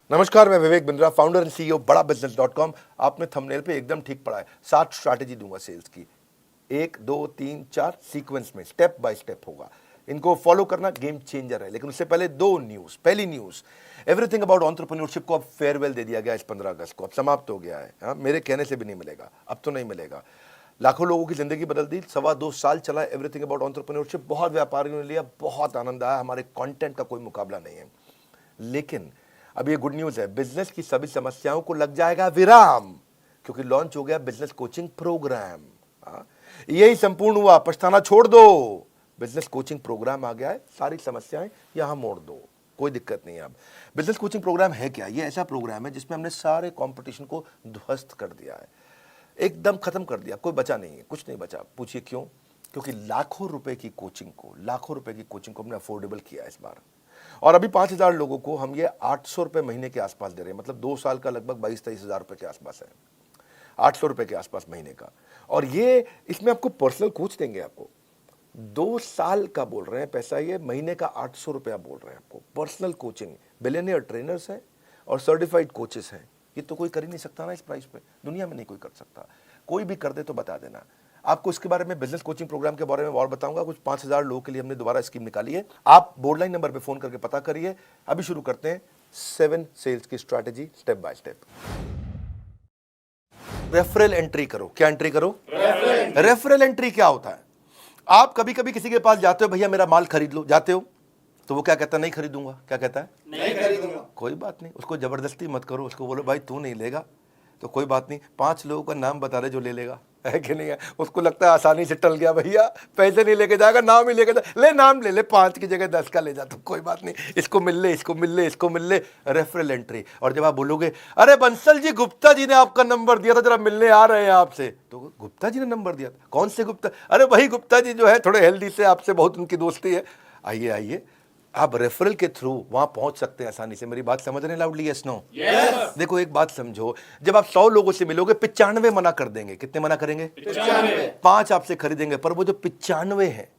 नमस्कार, मैं Vivek Bindra, founder and CEO बड़ा बिजनेस.com। आपने थंबनेल पे एकदम ठीक पढ़ा है। 7 स्ट्रैटेजी दूंगा सेल्स की, 1 2 3 4 सीक्वेंस में, स्टेप बाय स्टेप होगा। इनको फॉलो करना गेम चेंजर है। लेकिन उससे पहले 2 न्यूज। पहली न्यूज, एवरीथिंग अबाउट एंटरप्रेन्योरशिप को अब फेयरवेल दे दिया गया इस 15 अगस्त को। अब समाप्त हो गया है। हाँ, मेरे कहने से भी नहीं मिलेगा, अब तो नहीं मिलेगा। लाखों लोगों की जिंदगी बदल दी। 2.25 साल चला एवरीथिंग अबाउट एंटरप्रेन्योरशिप। बहुत व्यापारियों ने लिया, बहुत आनंद आया। हमारे कंटेंट का कोई मुकाबला नहीं है। लेकिन अब ये गुड न्यूज है, बिजनेस की सभी समस्याओं को लग जाएगा विराम, क्योंकि लॉन्च हो गया बिजनेस कोचिंग प्रोग्राम। यही संपूर्ण हुआ, पछताना छोड़ दो। बिजनेस कोचिंग प्रोग्राम आ गया है, सारी समस्याएं यहां मोड़ दो, कोई दिक्कत नहीं है। अब बिजनेस कोचिंग प्रोग्राम है क्या? ये ऐसा प्रोग्राम है जिसमें हमने सारे कंपटीशन को ध्वस्त कर दिया है, एकदम खत्म कर दिया। कोई बचा नहीं है, कुछ नहीं बचा। पूछिए क्यों? क्योंकि लाखों रुपए की कोचिंग को हमने अफोर्डेबल किया इस बार। और अभी 5,000 लोगों को हम ये 800 रुपए महीने के आसपास दे रहे हैं। मतलब 2 साल का लगभग 22-23 हजार रुपए के आसपास है, 800 रुपए के आसपास महीने का। और ये इसमें आपको पर्सनल कोच देंगे। आपको 2 साल का बोल रहे हैं पैसा, ये महीने का 800 रुपया बोल रहे हैं आपको। पर्सनल कोचिंग, बिलियनियर ट्रेनर्स हैं और सर्टिफाइड कोचेस हैं। ये तो कोई कर ही नहीं सकता ना इस प्राइस पे, दुनिया में नहीं कोई कर सकता। कोई भी कर दे तो बता देना। आपको इसके बारे में, बिजनेस कोचिंग प्रोग्राम के बारे में और बताऊंगा। कुछ 5,000 लोगों के लिए हमने दोबारा स्कीम निकाली है। आप बोर्ड लाइन नंबर पे फोन करके पता करिए। अभी शुरू करते हैं 7 सेल्स की strategy, step by step. Referral entry करो। क्या एंट्री करो? रेफरल एंट्री क्या होता है? आप कभी कभी किसी के पास जाते हो, भैया मेरा माल खरीद लो, जाते हो तो वो क्या कहता है? नहीं खरीदूंगा। क्या कहता है? नहीं खरीदूंगा। कोई बात नहीं, उसको जबरदस्ती मत करो। उसको बोलो भाई तू नहीं लेगा तो कोई बात नहीं, 5 लोगों का नाम बता रहे जो ले लेगा, है कि नहीं है? उसको लगता है आसानी से टल गया, भैया पैसे नहीं लेके जाएगा, नाम ही लेके जा, ले नाम ले ले, 5 की जगह 10 का ले जा, तो कोई बात नहीं, इसको मिल ले, इसको मिल ले, इसको मिल ले। Referral entry. और जब आप बोलोगे अरे बंसल जी, गुप्ता जी ने आपका नंबर दिया था, जरा मिलने आ रहे हैं आपसे, तो गुप्ता जी ने नंबर दिया था? कौन से गुप्ता? अरे वही गुप्ता जी जो है थोड़े हेल्दी से, आपसे बहुत उनकी दोस्ती है। आइए आइए, आप रेफरल के थ्रू वहां पहुंच सकते हैं आसानी से। मेरी बात समझ रहे हैं लाउडली? Yes no? यस। देखो एक बात समझो, जब आप 100 लोगों से मिलोगे, 95 मना कर देंगे। कितने मना करेंगे? 95। 5 आपसे खरीदेंगे, पर वो जो 95 है,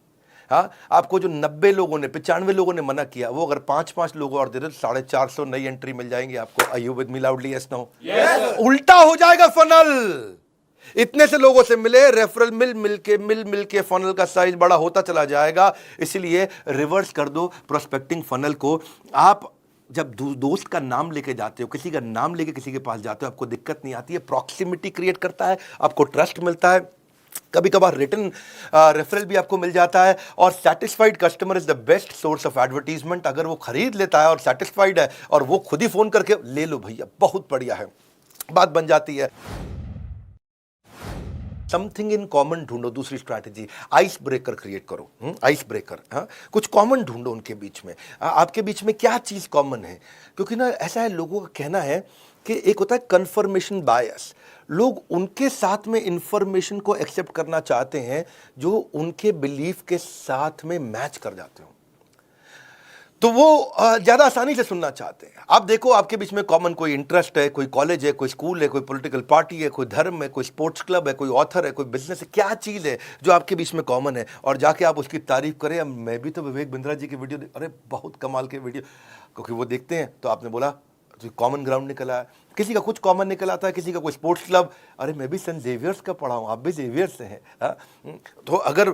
हाँ, आपको जो 90 लोगों ने, 95 लोगों ने मना किया, वो अगर 5-5 लोग और दे दे तो 450 नई एंट्री मिल जाएंगी आपको। Are you with me loudly? Yes no? Yes. उल्टा हो जाएगा फनल। इतने से लोगों से मिले, रेफरल मिल के फनल का साइज बड़ा होता चला जाएगा। इसलिए रिवर्स कर दो प्रोस्पेक्टिंग फनल को। आप जब दोस्त का नाम लेके जाते हो, किसी का नाम लेके किसी के पास जाते हो, आपको दिक्कत नहीं आती है। प्रॉक्सिमिटी क्रिएट करता है, आपको ट्रस्ट मिलता है। कभी कभार रिटर्न रेफरल भी आपको मिल जाता है। और satisfied customer is the best source of advertisement. अगर वो खरीद लेता है और सेटिस्फाइड है और वो खुद ही फोन करके ले लो भैया, बहुत बढ़िया है, बात बन जाती है। समथिंग इन कॉमन ढूंढो। दूसरी स्ट्रैटेजी, आइस ब्रेकर क्रिएट करो। आइस ब्रेकर, हाँ, कुछ कॉमन ढूंढो उनके बीच में। आपके बीच में क्या चीज कॉमन है? क्योंकि ना ऐसा है, लोगों का कहना है कि एक होता है कंफर्मेशन बायस। लोग उनके साथ में इंफॉर्मेशन को एक्सेप्ट करना चाहते हैं जो उनके बिलीफ के साथ में मैच कर जाते हो, तो वो ज्यादा आसानी से सुनना चाहते हैं। आप देखो, आपके बीच में कॉमन कोई इंटरेस्ट है, कोई कॉलेज है, कोई स्कूल है, कोई पॉलिटिकल पार्टी है, कोई धर्म है, कोई स्पोर्ट्स क्लब है, कोई ऑथर है, कोई बिजनेस है। क्या चीज है जो आपके बीच में कॉमन है? और जाके आप उसकी तारीफ करें, मैं भी तो विवेक बिंद्रा जी की वीडियो अरे बहुत कमाल के वीडियो, क्योंकि वो देखते हैं। तो आपने बोला कॉमन ग्राउंड निकला है, किसी का कुछ कॉमन निकल आता है, किसी का कोई स्पोर्ट्स क्लब। अरे मैं भी सेंट जेवियर्स का पढ़ा हूँ, आप भी जेवियर्स से हैं। तो अगर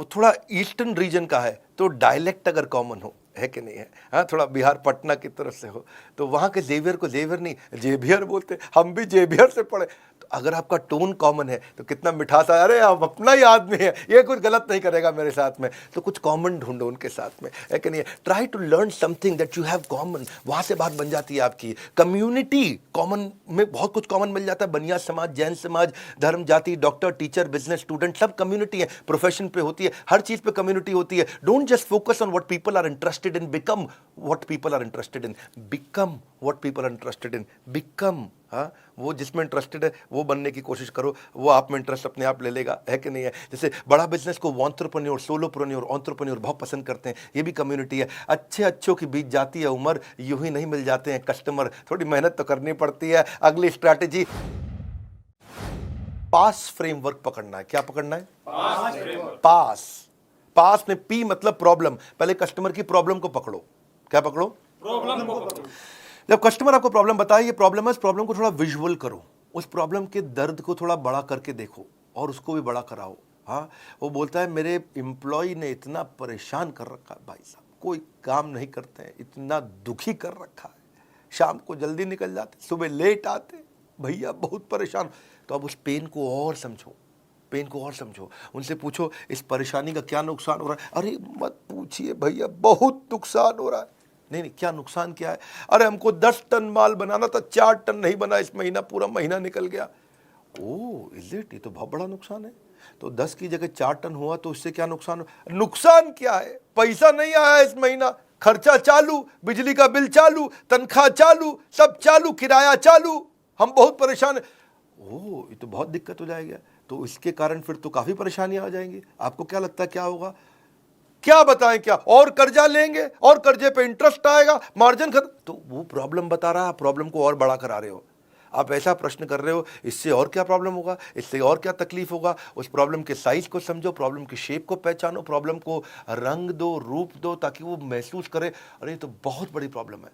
थोड़ा ईस्टर्न रीजन का है तो डायलेक्ट अगर कॉमन हो, है कि नहीं है? हाँ, थोड़ा बिहार पटना की तरफ से हो तो वहाँ के जेवियर को जेवियर नहीं जेवियर बोलते, हम भी जेवियर से पढ़े। तो अगर आपका टोन कॉमन है तो कितना मिठास है, अरे आप अपना ही आदमी है, ये कुछ गलत नहीं करेगा मेरे साथ में। तो कुछ कॉमन ढूंढो उनके साथ में, है कि नहीं? Try to learn something that you have common. वहाँ से बात बन जाती है आपकी। कम्युनिटी कॉमन में बहुत कुछ कॉमन मिल जाता है। बनिया समाज, जैन समाज, धर्म, जाति, डॉक्टर, टीचर, बिजनेस, स्टूडेंट, सब कम्युनिटी है। प्रोफेशन पे होती है, हर चीज पे कम्युनिटी होती है। Don't just focus on what people are interested in, become what people are interested in. Become what people are interested in. Become, हाँ, वो जिसमें इंटरेस्टेड है वो बनने की कोशिश करो, वो आप में इंटरेस्ट अपने आप ले लेगा, है कि नहीं है? जैसे बड़ा बिजनेस को एंटरप्रेन्योर, सोलोप्रेन्योर, एंटरप्रेन्योर बहुत पसंद करते हैं, ये भी कम्युनिटी है। अच्छे अच्छों की बीत जाती है उम्र, यूं ही नहीं मिल जाते हैं कस्टमर, थोड़ी मेहनत तो करनी पड़ती है। अगली स्ट्रैटेजी, पास फ्रेमवर्क पकड़ना है। क्या पकड़ना है? पास। पास में पी मतलब प्रॉब्लम। पहले कस्टमर की प्रॉब्लम को पकड़ो। क्या पकड़ो? प्रॉब्लम को पकड़ो। जब कस्टमर आपको प्रॉब्लम बताए, ये प्रॉब्लम है, इस प्रॉब्लम को थोड़ा विजुअल करो, उस प्रॉब्लम के दर्द को थोड़ा बड़ा करके देखो और उसको भी बड़ा कराओ। हाँ, वो बोलता है मेरे एम्प्लॉय ने इतना परेशान कर रखा है भाई साहब, कोई काम नहीं करते हैं, इतना दुखी कर रखा है, शाम को जल्दी निकल जाते, सुबह लेट आते, भैया बहुत परेशान। तो अब उस पेन को और समझो, पेन को और समझो, उनसे पूछो इस परेशानी का क्या नुकसान हो रहा है। अरे मत पूछिए भैया, बहुत नुकसान हो रहा है। नहीं, क्या नुकसान क्या है? अरे हमको 10 टन माल बनाना था, 4 टन नहीं बना इस महीना, पूरा महीना निकल गया। ओह इज इट, ये तो बहुत बड़ा नुकसान है। तो 10 की जगह 4 टन हुआ तो इससे क्या नुकसान? नुकसान क्या है? पैसा नहीं आया इस महीना, खर्चा चालू, बिजली का बिल चालू, तनख्वाह चालू, सब चालू, किराया चालू, हम बहुत परेशान है। ओह ये तो बहुत दिक्कत हो जाएगी। तो इसके कारण फिर तो काफी परेशानियां आ जाएंगी। आपको क्या लगता है क्या होगा? क्या बताएं क्या? और कर्जा लेंगे और कर्जे पे इंटरेस्ट आएगा, मार्जिन खत्म। तो वो प्रॉब्लम बता रहा है, प्रॉब्लम को और बड़ा करा रहे हो। आप ऐसा प्रश्न कर रहे हो, इससे और क्या प्रॉब्लम होगा, इससे और क्या तकलीफ होगा। उस प्रॉब्लम के साइज को समझो, प्रॉब्लम की शेप को पहचानो, प्रॉब्लम को रंग दो, रूप दो, ताकि वो महसूस करे अरे ये तो बहुत बड़ी प्रॉब्लम है।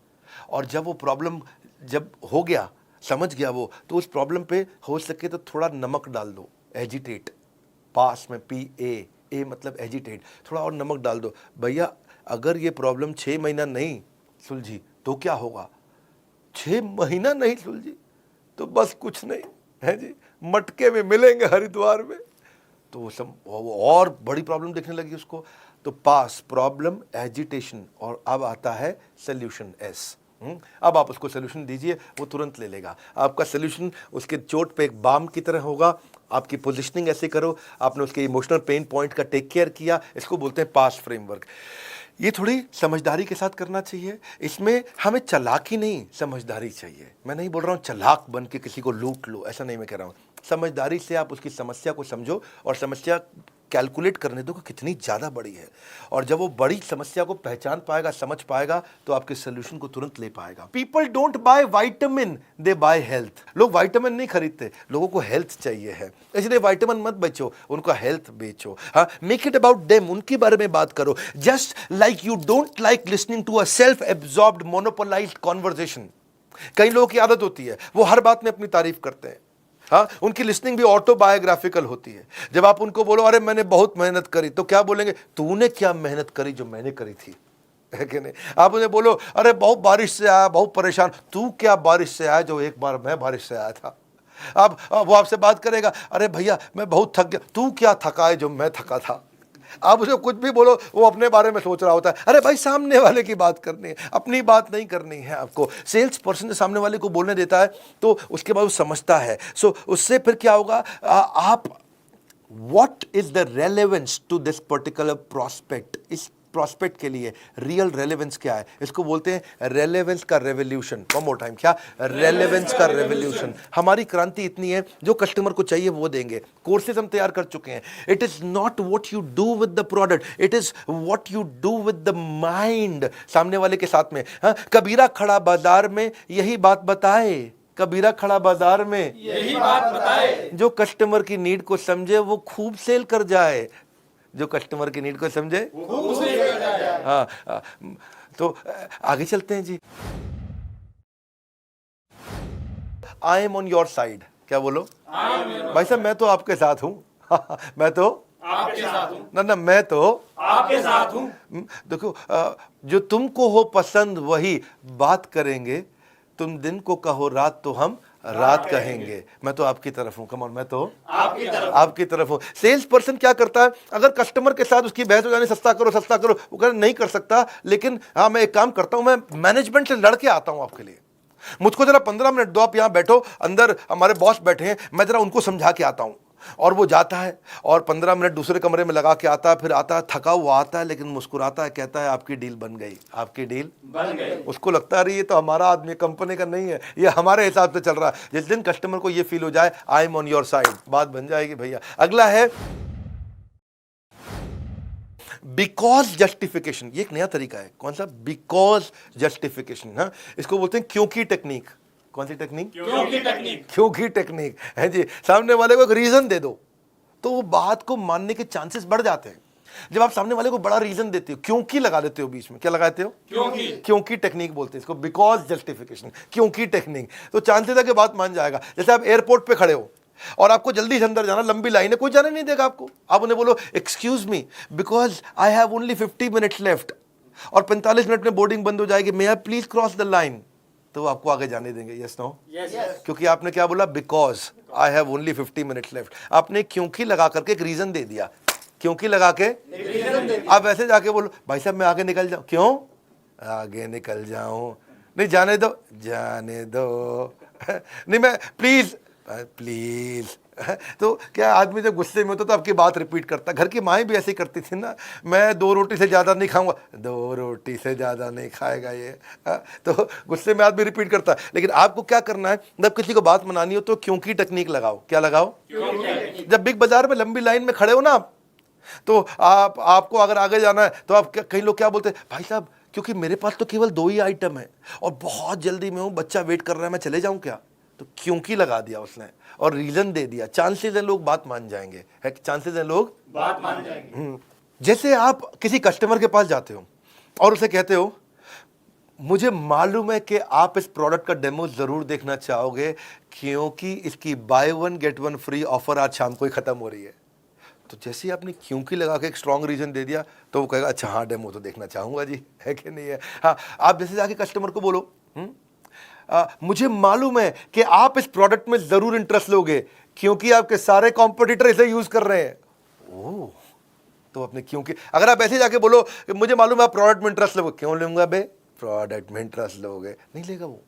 और जब वो प्रॉब्लम जब हो गया, समझ गया वो, तो उस प्रॉब्लम पे हो सके तो थोड़ा नमक डाल दो, एजिटेट, पास में PA मतलब एजिटेट, थोड़ा और नमक डाल दो। भैया अगर ये प्रॉब्लम 6 महीना नहीं सुलझी तो क्या होगा? 6 महीना नहीं सुलझी तो बस कुछ नहीं है जी, मटके में मिलेंगे हरिद्वार में। तो वो और बड़ी प्रॉब्लम देखने लगी उसको। तो पास, प्रॉब्लम, एजिटेशन, और अब आता है सोल्यूशन S। अब आप उसको सोल्यूशन दीजिए, वो तुरंत ले लेगा। आपका सोल्यूशन उसके चोट पे एक बाम की तरह होगा। आपकी पोजीशनिंग ऐसे करो, आपने उसके इमोशनल पेन पॉइंट का टेक केयर किया, इसको बोलते हैं पास फ्रेमवर्क। ये थोड़ी समझदारी के साथ करना चाहिए। इसमें हमें चालाकी नहीं, समझदारी चाहिए। मैं नहीं बोल रहा हूँ चालाक बन के किसी को लूट लो, ऐसा नहीं मैं कह रहा हूँ। समझदारी से आप उसकी समस्या को समझो और समस्या कैलकुलेट करने दो कि कितनी ज़्यादा बड़ी है। और जब वो बड़ी समस्या को पहचान पाएगा, समझ पाएगा, तो आपके सोल्यूशन को तुरंत ले पाएगा। People don't buy vitamin, they by health. लोग वाइटामिन नहीं खरीदते, लोगों को हेल्थ चाहिए है, इसलिए वाइटामिन मत बेचो, उनका हेल्थ बेचो। हाँ, मेक इट अबाउट देम, उनके बारे में बात करो। Just like you don't like listening to a self absorbed monopolised conversation. कई लोगों की आदत होती है, वो हर बात में अपनी तारीफ करते हैं। हाँ, उनकी लिसनिंग भी ऑटोबायोग्राफिकल होती है। जब आप उनको बोलो अरे मैंने बहुत मेहनत करी, तो क्या बोलेंगे? तूने क्या मेहनत करी जो मैंने करी थी, है कि नहीं? आप उन्हें बोलो अरे बहुत बारिश से आया, बहुत परेशान, तू क्या बारिश से आया जो एक बार मैं बारिश से आया था। अब वो आपसे बात करेगा, अरे भैया मैं बहुत थक गया, तू क्या थका है जो मैं थका था। आप उसे कुछ भी बोलो, वो अपने बारे में सोच रहा होता है। अरे भाई सामने वाले की बात करनी है, अपनी बात नहीं करनी है आपको। सेल्स पर्सन सामने वाले को बोलने देता है तो उसके बाद वो समझता है। सो उससे फिर क्या होगा, आप what is the relevance to this particular prospect, इस प्रोस्पेक्ट के लिए रियल रेलेवेंस क्या है, इसको बोलते हैं रेलेवेंस का रेवोल्यूशन। वन मोर टाइम, क्या? रेलेवेंस का रेवोल्यूशन। हमारी क्रांति इतनी है, जो कस्टमर को चाहिए वो देंगे। कोर्सेज हम तैयार कर चुके हैं। It is not what you do with the product, it is what you do with the mind सामने वाले के साथ में। हाँ, कबीरा खड़ा बाजार में यही बात बताए, कबीरा खड़ा बाजार में यही बात बताए, जो कस्टमर की नीड को समझे वो खूब सेल कर जाए, जो कस्टमर की नीड को समझे खूब सेल कर जाए। हाँ, तो आगे चलते हैं जी। I am on your side, क्या बोलो? भाई साहब मैं तो आपके साथ हूं। मैं तो आपके साथ हूँ, ना मैं तो आपके साथ हूँ। देखो, जो तुमको हो पसंद वही बात करेंगे, तुम दिन को कहो रात तो हम रात कहेंगे। मैं तो आपकी तरफ हूं, कम ऑन, मैं तो आपकी तरफ हूं। सेल्स पर्सन क्या करता है, अगर कस्टमर के साथ उसकी बहस हो जाने, सस्ता करो सस्ता करो, वो कहना नहीं कर सकता, लेकिन हाँ मैं एक काम करता हूं, मैं मैनेजमेंट से लड़के आता हूं आपके लिए, मुझको जरा 15 मिनट दो, आप यहां बैठो, अंदर हमारे बॉस बैठे हैं, मैं जरा उनको समझा के आता हूं। और वो जाता है और 15 मिनट दूसरे कमरे में लगा के आता है, फिर आता है थका हुआ आता है, लेकिन मुस्कुराता है, कहता है आपकी डील बन गई, आपकी डील बन गई। उसको लगता है ये तो हमारा आदमी, कंपनी का नहीं है, ये हमारे हिसाब से चल रहा है। जिस दिन कस्टमर को ये फील हो जाए आई एम ऑन योर साइड, बात बन जाएगी भैया। अगला है बिकॉज जस्टिफिकेशन। ये एक नया तरीका है। कौन सा? Because justification. हाँ, इसको बोलते हैं क्योंकि टेक्निक। कौन सी टेक्निक? क्योंकि टेक्निक। क्योंकि टेक्निक है जी। सामने वाले को एक रीजन दे दो तो वो बात को मानने के चांसेस बढ़ जाते हैं। जब आप सामने वाले को बड़ा रीजन देते हो, क्योंकि लगा देते हो बीच में, क्या लगाते हो? क्योंकि टेक्निक बोलते हैं इसको, बिकॉज जस्टिफिकेशन, क्योंकि टेक्निक। तो चांसेस है कि बात मान जाएगा। जैसे आप एयरपोर्ट पे खड़े हो और आपको जल्दी से अंदर जाना, लंबी लाइन है, कोई जाने नहीं देगा आपको। आप उन्हें बोलो excuse me because I have only 50 minutes left और 45 मिनट में बोर्डिंग बंद हो जाएगी, may I please cross the line, तो वो आपको आगे जाने देंगे। Yes no? क्योंकि आपने क्या बोला? Because I have only 50 minutes left. आपने क्योंकि लगा करके एक रीजन दे दिया, क्योंकि लगा के। आप ऐसे जाके बोलो भाई साहब मैं आगे निकल जाऊं, क्यों आगे निकल जाऊं? नहीं जाने दो, जाने दो नहीं मैं प्लीज प्लीज। तो क्या आदमी जब गुस्से में होता तो आपकी बात रिपीट करता। घर की माएँ भी ऐसे ही करती थी ना, मैं 2 रोटी से ज़्यादा नहीं खाऊंगा, 2 रोटी से ज़्यादा नहीं खाएगा ये। तो गुस्से में आदमी रिपीट करता है। लेकिन आपको क्या करना है, जब किसी को बात मनानी हो तो क्योंकि टेक्निक लगाओ। क्या लगाओ? जब बिग बाजार में लंबी लाइन में खड़े हो ना आप, तो आपको अगर आगे जाना है तो आप कई लोग क्या बोलते हैं, भाई साहब क्योंकि मेरे पास तो केवल 2 ही आइटम है और बहुत जल्दी में हूँ, बच्चा वेट कर रहा है, मैं चले जाऊँ क्या? तो क्योंकि लगा दिया उसने और रीजन दे दिया। चांसेस है लोग बात मान जाएंगे, है चांसेस है लोग बात मान जाएंगे। जैसे आप किसी कस्टमर के पास जाते हो और उसे कहते हो मुझे मालूम है कि आप इस प्रोडक्ट का डेमो जरूर देखना चाहोगे क्योंकि इसकी बाय 1 गेट 1 फ्री ऑफर आज शाम को ही खत्म हो रही है। तो जैसे ही आपने क्योंकि लगा के एक स्ट्रॉन्ग रीजन दे दिया तो वो कहेगा अच्छा हाँ डेमो तो देखना चाहूंगा जी, है कि नहीं है? हाँ, आप जैसे जाके कस्टमर को बोलो मुझे मालूम है कि आप इस प्रोडक्ट में जरूर इंटरेस्ट लोगे क्योंकि आपके सारे कॉम्पिटिटर इसे यूज कर रहे हैं। ओह, तो अपने क्योंकि अगर आप ऐसे जाके बोलो कि मुझे मालूम है आप प्रोडक्ट में इंटरेस्ट लोगे, क्यों लूंगा बे, प्रोडक्ट में इंटरेस्ट लोगे, नहीं लेगा वो।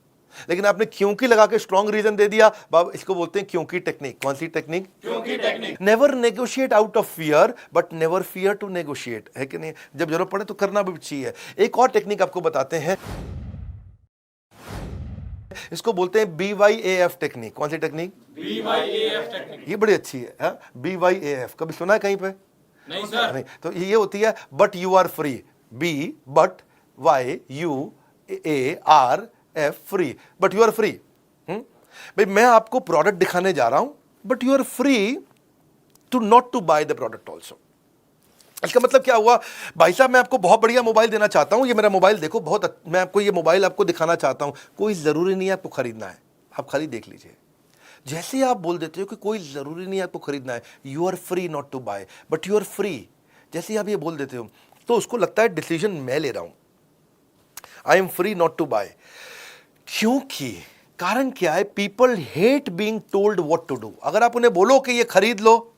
लेकिन आपने क्योंकि लगा के स्ट्रॉन्ग रीजन दे दिया, बाबा इसको बोलते हैं क्योंकि टेक्निक। कौन सी टेक्निक? क्योंकि technique. Never negotiate out of fear but never fear to negotiate, है कि नहीं? जब जरूरत पड़े तो करना भी चाहिए। एक और टेक्निक आपको बताते हैं, इसको बोलते हैं BYAF टेक्निक। कौन सी टेक्निक? BYAF technique. ये बड़ी अच्छी है। BYAF कभी सुना है कहीं पे? नहीं सर। नहीं। तो ये होती है but you are free, B but YUARF free, but you are free. भाई मैं आपको प्रोडक्ट दिखाने जा रहा हूं but you are free to not to buy the product also. इसका मतलब क्या हुआ, भाई साहब मैं आपको बहुत बढ़िया मोबाइल देना चाहता हूं, ये मेरा मोबाइल देखो, मैं आपको ये मोबाइल आपको दिखाना चाहता हूं, कोई जरूरी नहीं है आपको खरीदना है, आप खाली देख लीजिए। जैसे ही आप बोल देते हो कि कोई जरूरी नहीं है आपको खरीदना है, you are free not to buy but you are free, जैसे ही आप ये बोल देते हो तो उसको लगता है डिसीजन मैं ले रहा हूं, I am free not to buy. क्योंकि कारण क्या है, people hate being told what to do. अगर आप उन्हें बोलो कि ये खरीद लो,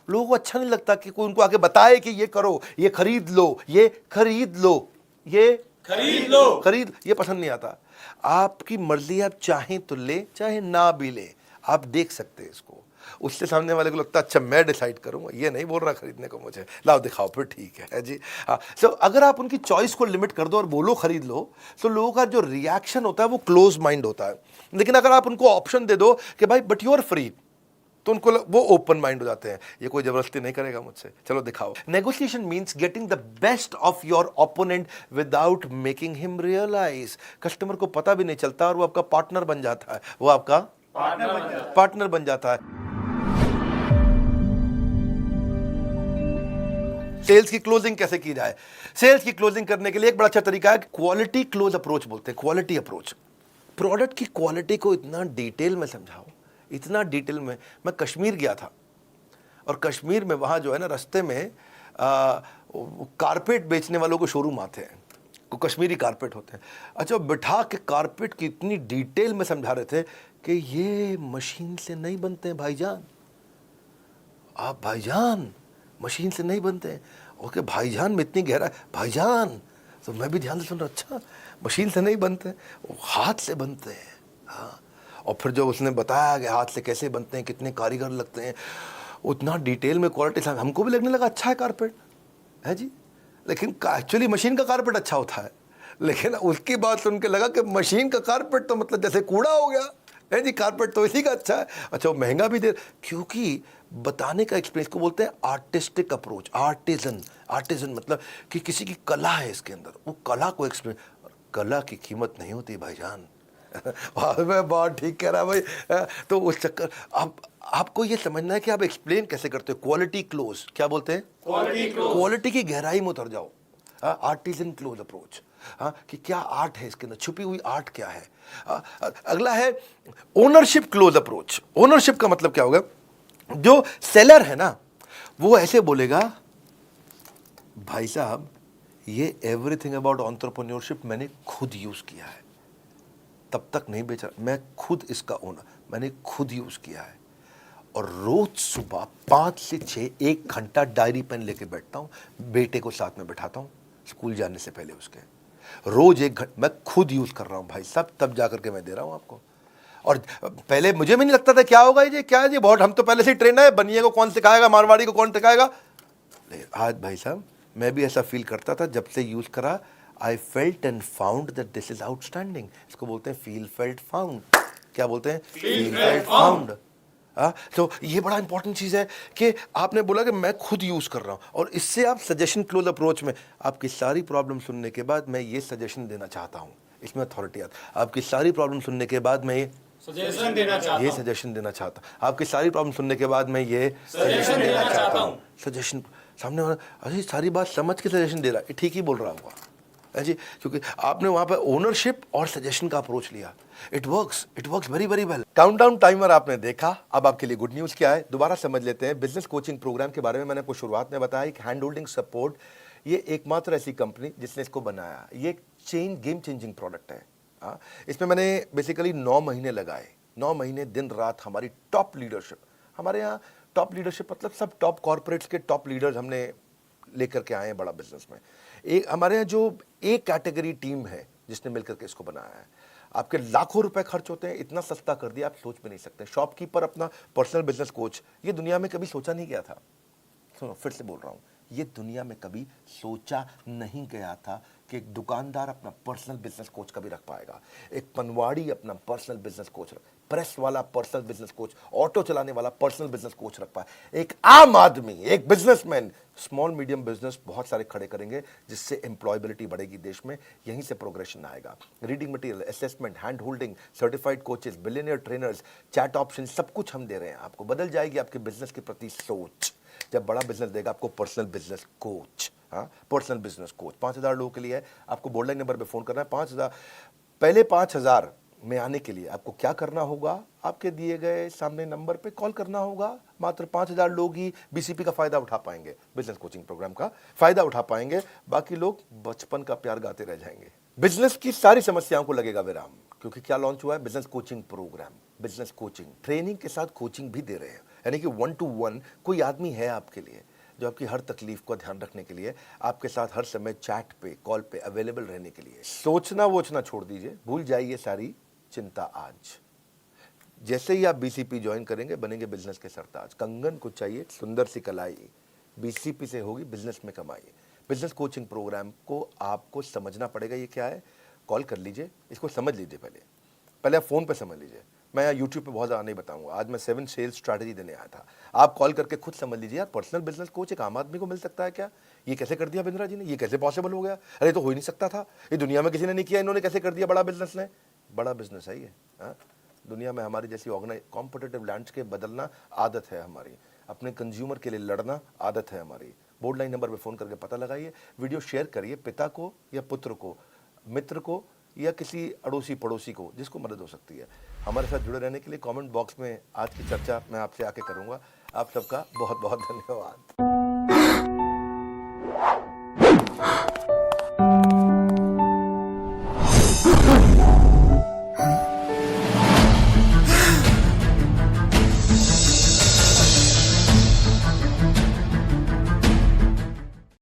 लोगों को अच्छा नहीं लगता कि कोई उनको आगे बताए कि ये करो, ये खरीद लो, ये खरीद लो, ये खरीद लो, खरीद, ये पसंद नहीं आता। आपकी मर्जी, आप चाहें तो ले, चाहे ना भी ले, आप देख सकते हैं इसको। उससे सामने वाले को लगता है अच्छा मैं डिसाइड करूंगा, ये नहीं बोल रहा खरीदने को मुझे, लाओ दिखाओ फिर ठीक है जी। हाँ, सो अगर आप उनकी चॉइस को लिमिट कर दो और बोलो खरीद लो, तो लोगों का जो रिएक्शन होता है वो क्लोज माइंड होता है। लेकिन अगर आप उनको ऑप्शन दे दो कि भाई बट यू आर फ्री, तो उनको वो ओपन माइंड हो जाते हैं, ये कोई जबरदस्ती नहीं करेगा मुझसे, चलो दिखाओ। Negotiation means getting the best of your opponent without making him realise. Customer को पता भी नहीं चलता और वो आपका पार्टनर बन जाता है, वो आपका पार्टनर बन जाता है। सेल्स की क्लोजिंग कैसे की जाए? सेल्स की क्लोजिंग करने के लिए एक बड़ा अच्छा तरीका है, क्वालिटी क्लोज अप्रोच बोलते हैं, क्वालिटी अप्रोच। प्रोडक्ट की क्वालिटी को इतना डिटेल में समझाओ, इतना डिटेल में। मैं कश्मीर गया था और कश्मीर में वहाँ जो है ना, रास्ते में कारपेट बेचने वालों को शोरूम आते हैं, को कश्मीरी कारपेट होते हैं। अच्छा, बिठा के कारपेट की इतनी डिटेल में समझा रहे थे कि ये मशीन से नहीं बनते हैं भाईजान, आप भाईजान मशीन से नहीं बनते हैं। ओके भाईजान में इतनी गहरा, भाईजान, तो मैं भी ध्यान से सुन रहा, अच्छा मशीन से नहीं बनते, वो हाथ से बनते हैं। हाँ, और फिर जो उसने बताया कि हाथ से कैसे बनते हैं, कितने कारीगर लगते हैं, उतना डिटेल में क्वालिटी से हमको भी लगने लगा अच्छा है कारपेट, है जी। लेकिन एक्चुअली मशीन का कारपेट अच्छा होता है, लेकिन उसकी बात सुन के लगा कि मशीन का कारपेट तो मतलब जैसे कूड़ा हो गया, है जी, कारपेट तो इसी का अच्छा है। अच्छा, वो महंगा भी दे, क्योंकि बताने का एक्सपीरियंस को बोलते हैं आर्टिस्टिक अप्रोच। आर्टिजन मतलब कि किसी की कला है इसके अंदर, वो कला को एक्सपीरियंस। कला की कीमत नहीं होती भाईजान। मैं बहुत ठीक कह रहा भाई। तो उस चक्कर आपको ये समझना है कि आप एक्सप्लेन कैसे करते हो। क्वालिटी क्लोज, क्या बोलते हैं? Quality close. क्वालिटी की गहराई में उतर जाओ। आर्टिजन क्लोज अप्रोच, कि क्या आर्ट है इसके अंदर, छुपी हुई आर्ट क्या है। अगला है ओनरशिप क्लोज अप्रोच। ओनरशिप का मतलब क्या होगा? जो सेलर है ना, वो ऐसे बोलेगा, भाई साहब ये एवरीथिंग अबाउट एंटरप्रेन्योरशिप मैंने खुद यूज किया है, तब तक नहीं बेचा, मैं खुद इसका ओनर, मैंने खुद यूज किया है। और रोज सुबह 5 से 6 1 घंटा डायरी पेन लेके बैठता हूँ, बेटे को साथ में बैठाता हूँ स्कूल जाने से पहले उसके, रोज 1 घंटा मैं खुद यूज कर रहा हूँ भाई साहब, तब जाकर के मैं दे रहा हूँ आपको। और पहले मुझे भी नहीं लगता था क्या होगा ये, क्या है ये, बहुत हम तो पहले से ही ट्रेन है, बनिए को कौन सिखाएगा, मारवाड़ी को कौन सिखाएगा। लेकिन आज भाई साहब मैं भी ऐसा फील करता था, जब से यूज करा I felt and found that this is outstanding. इसको बोलते हैं फील फेल्ट फाउंड। क्या बोलते हैं? Feel, felt, found. तो ये बड़ा इंपॉर्टेंट चीज है कि आपने बोला कि मैं खुद यूज कर रहा हूं, और इससे आप सजेशन क्लोज अप्रोच में आपकी सारी प्रॉब्लम सुनने के बाद मैं ये सजेशन देना चाहता हूं, इसमें अथॉरिटी आता। आपकी सारी प्रॉब्लम सुनने के बाद मैं सजेशन देना चाहता ये हूं। सजेशन देना चाहता हूं। आपकी सारी प्रॉब्लम सुनने के बाद मैं ये सजेशन देना चाहता हूं। सजेशन, सामने वाला अरे सारी बात समझ के सजेशन दे रहा है, ठीक ही बोल रहा होगा जी, क्योंकि आपने वहां पर ओनरशिप और सजेशन का अप्रोच लिया। It works very very well. Countdown timer आपने देखा, अब आपके लिए गुड न्यूज क्या है, दोबारा समझ लेते हैं। बिजनेस कोचिंग प्रोग्राम के बारे में मैंने आपको शुरुआत में बताया, एक हैंड होल्डिंग सपोर्ट, ये एकमात्र ऐसी कंपनी जिसने इसको बनाया। ये एक गेम चेंजिंग प्रोडक्ट है। इसमें मैंने बेसिकली 9 महीने लगाए, 9 महीने दिन रात हमारी टॉप लीडरशिप, हमारे यहाँ टॉप लीडरशिप मतलब सब टॉप कॉर्पोरेट्स के टॉप लीडर्स हमने लेकर के आए हैं बड़ा बिजनेस में। एक हमारे यहाँ जो एक कैटेगरी टीम है जिसने मिलकर के इसको बनाया है। आपके लाखों रुपए खर्च होते हैं, इतना सस्ता कर दिया आप सोच भी नहीं सकते। शॉपकीपर अपना पर्सनल बिजनेस कोच, ये दुनिया में कभी सोचा नहीं गया था। सुनो फिर से बोल रहा हूँ, ये दुनिया में कभी सोचा नहीं गया था कि एक दुकानदार अपना पर्सनल बिजनेस कोच कभी रख पाएगा, एक पनवाड़ी अपना पर्सनल बिजनेस कोच, प्रेस वाला पर्सनल बिजनेस कोच, ऑटो चलाने वाला पर्सनल बिजनेस कोच रख पाए। एक आम आदमी, एक बिजनेसमैन स्मॉल मीडियम बिजनेस बहुत सारे खड़े करेंगे, जिससे एम्प्लॉयबिलिटी बढ़ेगी देश में, यहीं से प्रोग्रेशन आएगा। Reading material, assessment, hand holding, certified coaches, billionaire trainers, chat option, सब कुछ हम दे रहे हैं आपको। बदल जाएगी आपके बिजनेस के प्रति सोच जब बड़ा बिजनेस देगा आपको personal business coach. Personal business coach 5000 लोगों के लिए है। आपको बोर्डलाइन नंबर पे फोन करना है। 5000 पहले 5000 में आने के लिए आपको क्या करना होगा, आपके दिए गए सामने नंबर पे कॉल करना होगा। मात्र 5000 लोग ही बीसीपी का फायदा उठा पाएंगे, बिजनेस कोचिंग प्रोग्राम का फायदा उठा पाएंगे, बाकी लोग बचपन का प्यार गाते रह जाएंगे। बिजनेस की सारी समस्याओं को लगेगा विराम, क्योंकि क्या लॉन्च हुआ है? Business coaching programme. Business coaching training के साथ कोचिंग भी दे रहे हैं, यानी कि 1 to 1 कोई आदमी है आपके लिए जो आपकी हर तकलीफ को ध्यान रखने के लिए आपके साथ हर समय चैट पे, कॉल पे अवेलेबल रहने के लिए। सोचना वोचना छोड़ दीजिए, भूल जाइए सारी चिंता। आज जैसे ही आप बीसीपी ज्वाइन करेंगे बनेंगे बिजनेस के सरताज। कंगन को चाहिए सुंदर सी कलाई, बीसीपी से होगी बिजनेस में कमाई। बिजनेस कोचिंग प्रोग्राम को आपको समझना पड़ेगा, ये क्या है। कॉल कर लीजिए, इसको समझ लीजिए, पहले आप फोन पे समझ लीजिए। मैं यूट्यूब पे बहुत ज़्यादा नहीं बताऊंगा, आज मैं 7 सेल्स स्ट्रैटेजी देने आया था। आप कॉल करके खुद समझ लीजिए यार, पर्सनल बिजनेस कोच एक आम आदमी को मिल सकता है क्या? ये कैसे कर दिया बिंद्रा जी ने, ये कैसे पॉसिबल हो गया? अरे तो हो ही नहीं सकता था, ये दुनिया में किसी ने नहीं किया, इन्होंने कैसे कर दिया? बड़ा बिजनेस ने, बड़ा बिजनेस है ये। दुनिया में हमारी जैसी कॉम्पिटिटिव लैंडस्केप बदलना आदत है हमारी, अपने कंज्यूमर के लिए लड़ना आदत है हमारी। बोर्ड लाइन नंबर पे फोन करके पता लगाइए, वीडियो शेयर करिए पिता को या पुत्र को, मित्र को या किसी अड़ोसी पड़ोसी को जिसको मदद हो सकती है। हमारे साथ जुड़े रहने के लिए कमेंट बॉक्स में आज की चर्चा मैं आपसे आके करूंगा। आप सबका बहुत बहुत धन्यवाद।